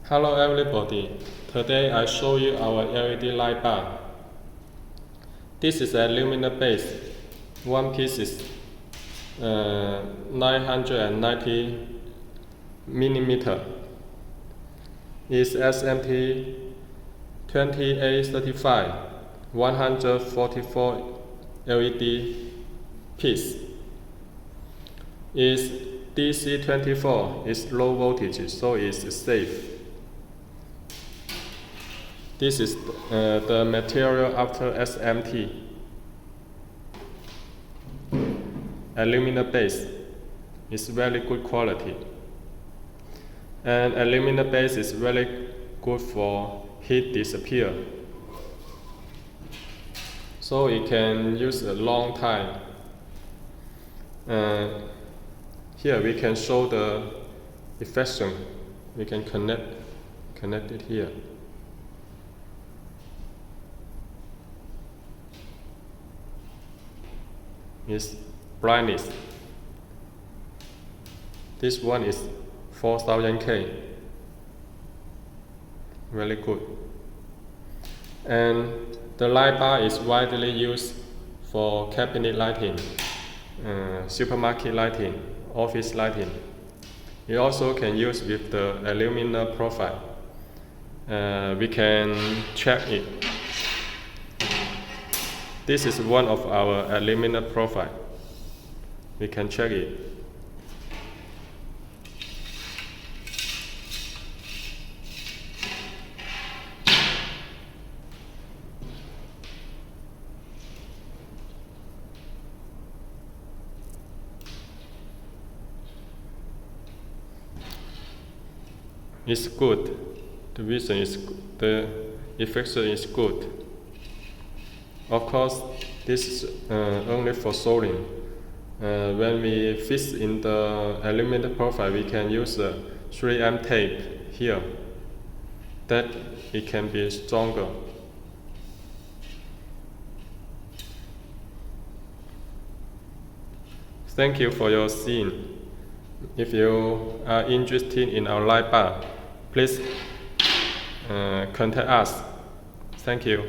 Hello everybody, today I show you our LED light bar. This is aluminum base, one piece is 990 millimeter. Is SMT 2835 144 LED piece. Is DC24, is low voltage, so it's safe. This is the material after SMT. Aluminum base is very good quality. And aluminum base is very good for heat disappear. So it can use a long time. Here we can show the affection. We can connect it here. Is brightness. This one is 4000K. Very good. And the light bar is widely used for cabinet lighting, supermarket lighting, office lighting. You also can use with the aluminum profile. We can check it. This is one of our aluminum profile. We can check it. It's good. The vision is good. The affection is good. Of course, this is only for soldering. When we fix in the aluminum profile, we can use the 3M tape here. That it can be stronger. Thank you for your seeing. If you are interested in our light bar, please contact us. Thank you.